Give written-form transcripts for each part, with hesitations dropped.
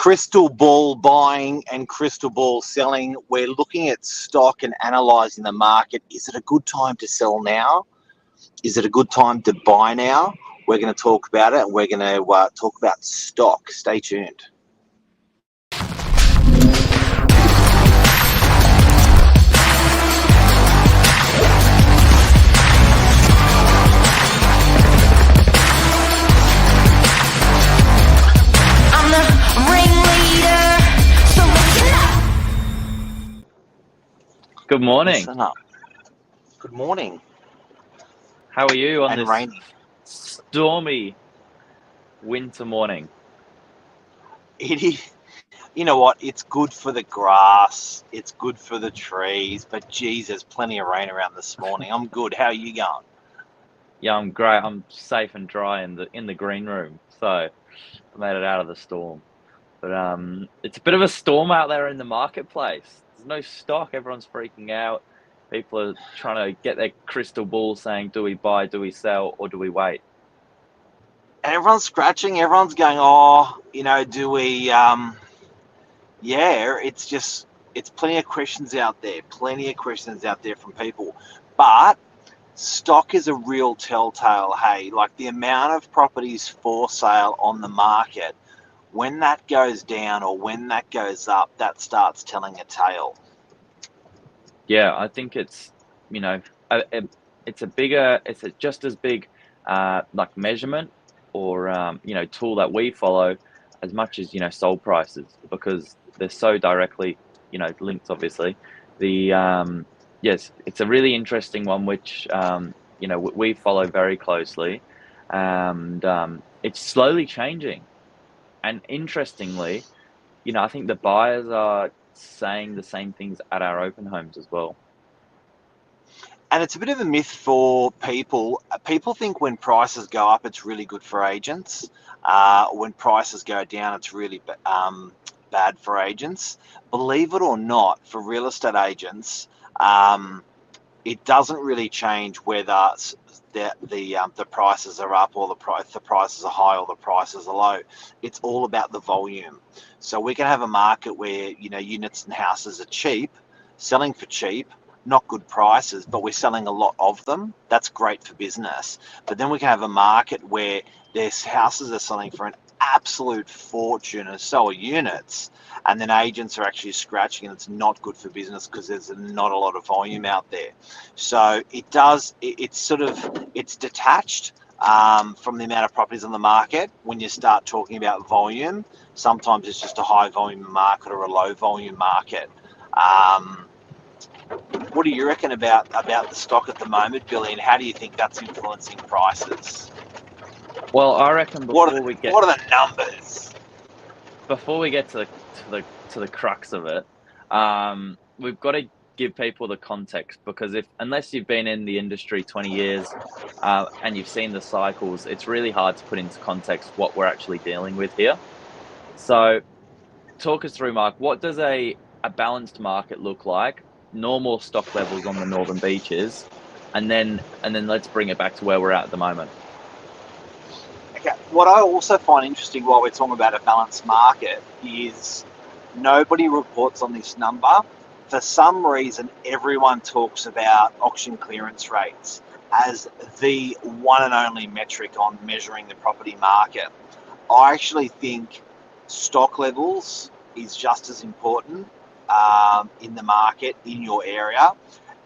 crystal ball buying and crystal ball selling. We're looking at stock and analysing the market. Is it a good time to sell now? Is it a good time to buy now? We're going to talk about it, and we're going to talk about stock. Stay tuned. Good morning. Listen up. Good morning. How are you on And this rainy. stormy winter morning? It is. You know what? It's good for the grass. It's good for the trees. But geez, there's plenty of rain around this morning. I'm good. How are you going? Yeah, I'm great. I'm safe and dry in the green room, so I made it out of the storm. But it's a bit of a storm out there in the marketplace. There's no stock. Everyone's freaking out. People are trying to get their crystal ball saying, do we buy, do we sell, or do we wait? And everyone's scratching. Everyone's going, oh, do we? Yeah, it's plenty of questions out there. Plenty of questions out there from people. But stock is a real telltale, hey? Like the amount of properties for sale on the market, when that goes down or when that goes up, that starts telling a tale. Yeah, I think it's, it's a just as big like measurement or, tool that we follow as much as, sold prices, because they're so directly, linked, obviously. Yes, it's a really interesting one, which, we follow very closely, and it's slowly changing. And interestingly, I think the buyers are saying the same things at our open homes as well. And it's a bit of a myth for people. People think when prices go up, it's really good for agents. When prices go down, it's really bad for agents. Believe it or not, for real estate agents, it doesn't really change whether the prices are up or the prices are high or the prices are low. It's all about the volume. So we can have a market where units and houses are cheap, selling for cheap, not good prices, but we're selling a lot of them. That's great for business. But then we can have a market where there's houses are selling for an absolute fortune, and so are units, and then agents are actually scratching, and it's not good for business because there's not a lot of volume out there. So it's detached from the amount of properties on the market. When you start talking about volume, sometimes it's just a high volume market or a low volume market. What do you reckon about the stock at the moment, Billy, and how do you think that's influencing prices? Well, I reckon what are the numbers? Before we get to the crux of it, we've got to give people the context, because unless you've been in the industry 20 years and you've seen the cycles, it's really hard to put into context what we're actually dealing with here. So talk us through, Mark, what does a balanced market look like? Normal stock levels on the northern beaches, and then let's bring it back to where we're at the moment. Okay. What I also find interesting while we're talking about a balanced market is nobody reports on this number. For some reason, everyone talks about auction clearance rates as the one and only metric on measuring the property market. I actually think stock levels is just as important in the market in your area,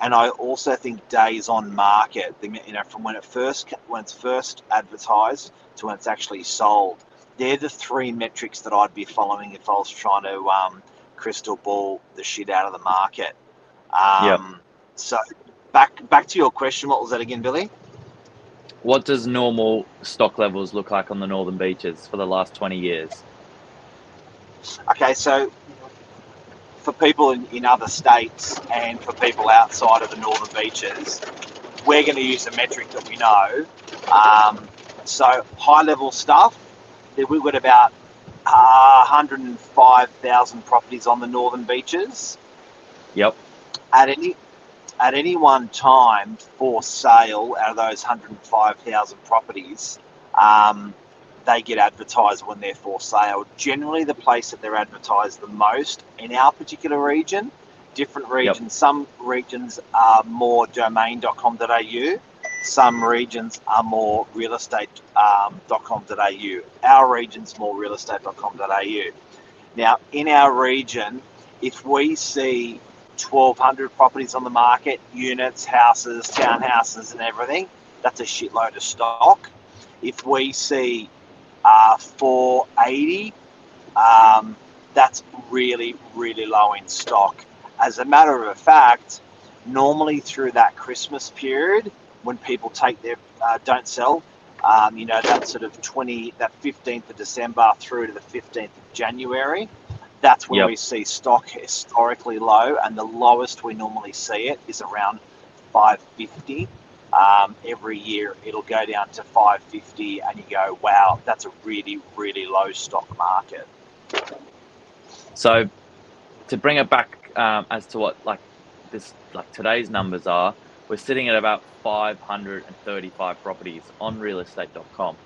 and I also think days on market, from when it's first advertised to when it's actually sold. They're the three metrics that I'd be following if I was trying to crystal ball the shit out of the market. So back to your question. What was that again, Billy? What does normal stock levels look like on the northern beaches for the last 20 years? Okay, so for people in other states and for people outside of the northern beaches, we're going to use a metric that we know. So high level stuff, we've got about 105,000 properties on the northern beaches. Yep. At any one time for sale, out of those 105,000 properties, they get advertised when they're for sale. Generally, the place that they're advertised the most in our particular region, different regions, Yep. some regions are more domain.com.au, some regions are more realestate.com.au. Our region's more realestate.com.au. Now, in our region, if we see 1,200 properties on the market, units, houses, townhouses, and everything, that's a shitload of stock. If we see 480, that's really, really low in stock. As a matter of fact, normally through that Christmas period, when people take their don't sell, that sort of that 15th of December through to the 15th of January, that's when we see stock historically low, and the lowest we normally see it is around 550. Every year it'll go down to 550, and you go, wow, that's a really, really low stock market. So to bring it back as to what today's numbers are, we're sitting at about 535 properties on realestate.com.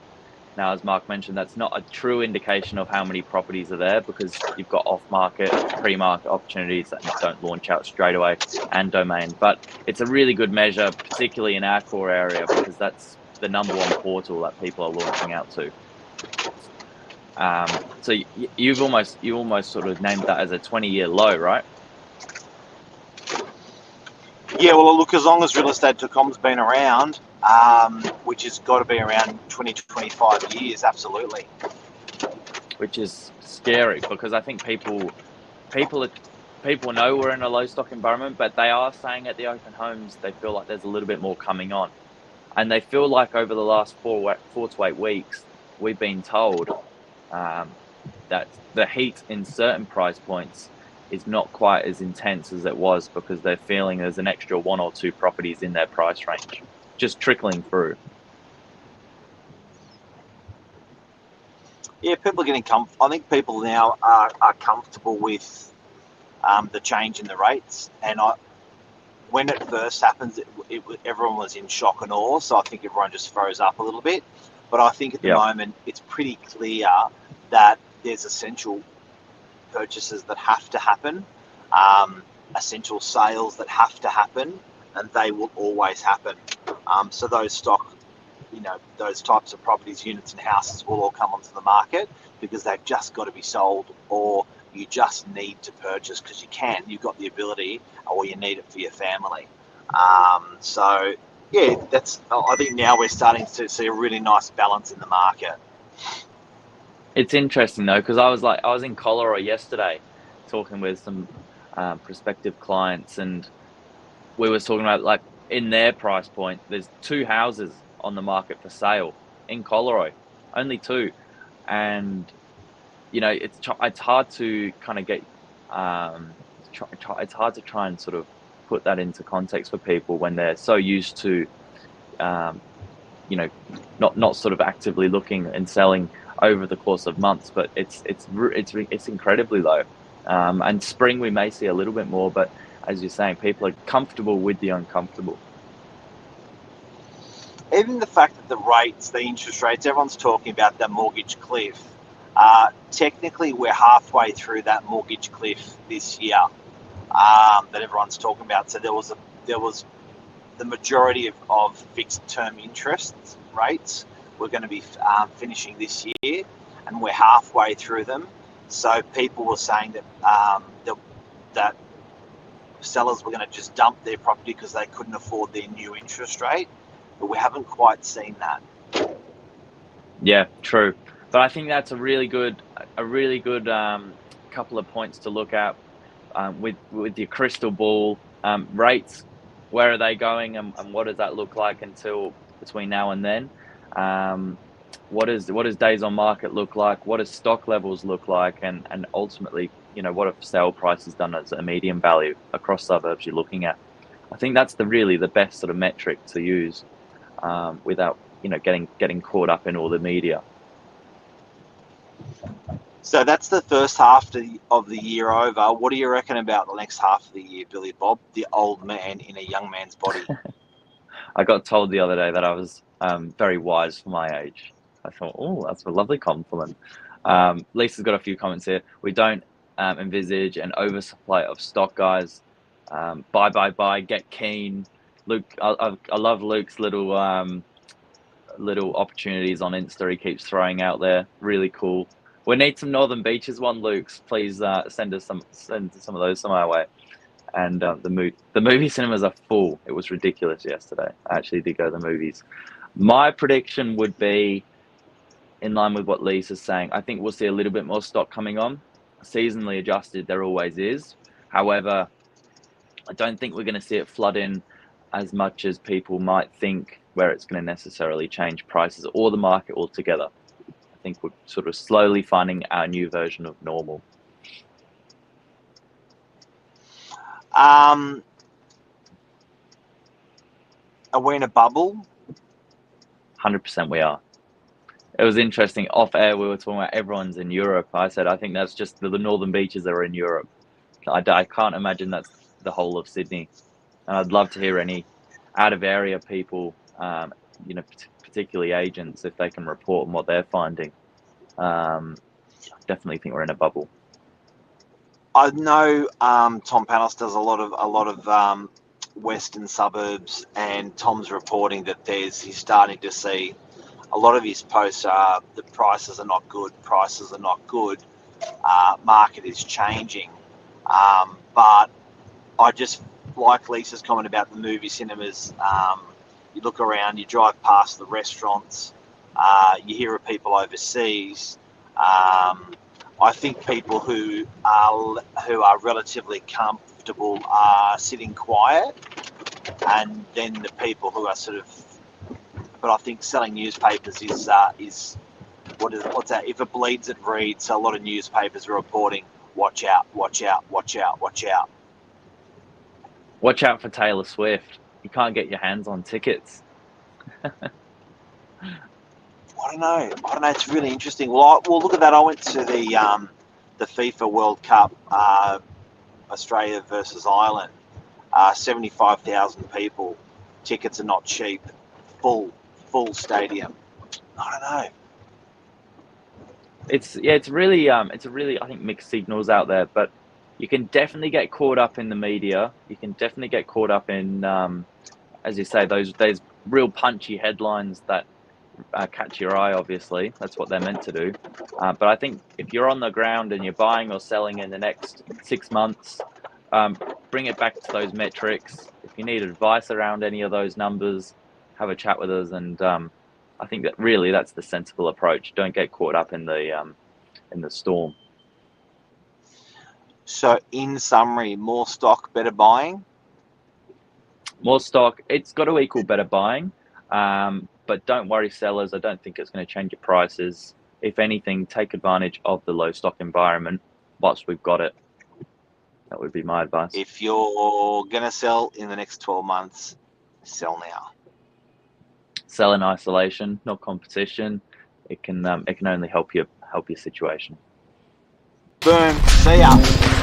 Now, as Mark mentioned, that's not a true indication of how many properties are there, because you've got off-market, pre-market opportunities that don't launch out straight away, and domain. But it's a really good measure, particularly in our core area, because that's the #1 portal that people are launching out to. So you almost sort of named that as a 20-year low, right? Yeah, well, look, as long as realestate.com's been around, which has got to be around 20 to 25 years, absolutely. Which is scary, because I think people know we're in a low stock environment, but they are saying at the open homes they feel like there's a little bit more coming on, and they feel like over the last 4 to 8 weeks we've been told that the heat in certain price points is not quite as intense as it was, because they're feeling there's an extra 1 or 2 properties in their price range just trickling through. Yeah, people are getting I think people now are comfortable with the change in the rates. And when it first happens, everyone was in shock and awe. So I think everyone just froze up a little bit. But I think at the moment, it's pretty clear that there's essential purchases that have to happen, essential sales that have to happen, and they will always happen. So those stock, those types of properties, units and houses will all come onto the market, because they've just got to be sold, or you just need to purchase because you've got the ability, or you need it for your family. So yeah, I think now we're starting to see a really nice balance in the market. It's interesting though, because I was in Colorado yesterday talking with some prospective clients, and we were talking about, like, in their price point, there's 2 houses on the market for sale in Colorado, only 2. And it's hard to kind of get it's hard to try and sort of put that into context for people when they're so used to not sort of actively looking and selling over the course of months. But it's incredibly low. And spring we may see a little bit more, but as you're saying, people are comfortable with the uncomfortable. Even the fact that the interest rates, everyone's talking about the mortgage cliff. Technically, we're halfway through that mortgage cliff this year that everyone's talking about. So there was the majority of fixed term interest rates we're going to be finishing this year, and we're halfway through them. So people were saying that sellers were going to just dump their property because they couldn't afford their new interest rate, but we haven't quite seen that. Yeah, true. But I think that's a really good couple of points to look at with your crystal ball. Rates, where are they going, and what does that look like until between now and then? What does days on market look like? What does stock levels look like? And ultimately, what have sale prices done as a median value across suburbs you're looking at? I think that's the best sort of metric to use without getting caught up in all the media. So that's the first half of the year over. What do you reckon about the next half of the year, Billy Bob, the old man in a young man's body? I got told the other day that I was very wise for my age. I thought, oh, that's a lovely compliment. Lisa's got a few comments here. We don't envisage an oversupply of stock, guys. Buy, get keen. Luke, I love Luke's little opportunities on Insta he keeps throwing out there. Really cool. We need some Northern Beaches one, Luke's. Please send some of those some our way. And the movie cinemas are full. It was ridiculous yesterday. I actually did go to the movies. My prediction would be in line with what Lisa's saying. I think we'll see a little bit more stock coming on. Seasonally adjusted, there always is. However, I don't think we're going to see it flood in as much as people might think, where it's going to necessarily change prices or the market altogether. I think we're sort of slowly finding our new version of normal. Are we in a bubble? 100% we are. It was interesting. Off air, we were talking about everyone's in Europe. I said, I think that's just the Northern Beaches that are in Europe. I can't imagine that's the whole of Sydney. And I'd love to hear any out-of-area people, you know, particularly agents, if they can report on what they're finding. Definitely think we're in a bubble. I know Tom Panos does a lot of western suburbs, and Tom's reporting that he's starting to see a lot of his posts are the prices are not good. Prices are not good. Market is changing, but I just like Lisa's comment about the movie cinemas. You look around, you drive past the restaurants, you hear of people overseas. I think people who are relatively comfortable are sitting quiet, and then the people who are sort of. But I think selling newspapers is what's that? If it bleeds, it reads. So a lot of newspapers are reporting, watch out, watch out, watch out, watch out. Watch out for Taylor Swift. You can't get your hands on tickets. I don't know. It's really interesting. Well, look at that. I went to the FIFA World Cup, Australia versus Ireland. 75,000 people. Tickets are not cheap. Full stadium. I don't know. It's really I think mixed signals out there, but you can definitely get caught up in the media. You can definitely get caught up in, as you say, those real punchy headlines that catch your eye. Obviously, that's what they're meant to do. But I think if you're on the ground and you're buying or selling in the next 6 months, bring it back to those metrics. If you need advice around any of those numbers, have a chat with us. And I think that really that's the sensible approach. Don't get caught up in the storm. So, in summary, more stock, better buying? More stock, it's got to equal better buying. But don't worry, sellers. I don't think it's going to change your prices. If anything, take advantage of the low stock environment whilst we've got it. That would be my advice. If you're going to sell in the next 12 months, sell now. Sell in isolation, not competition. It can only help your situation. Boom. See ya.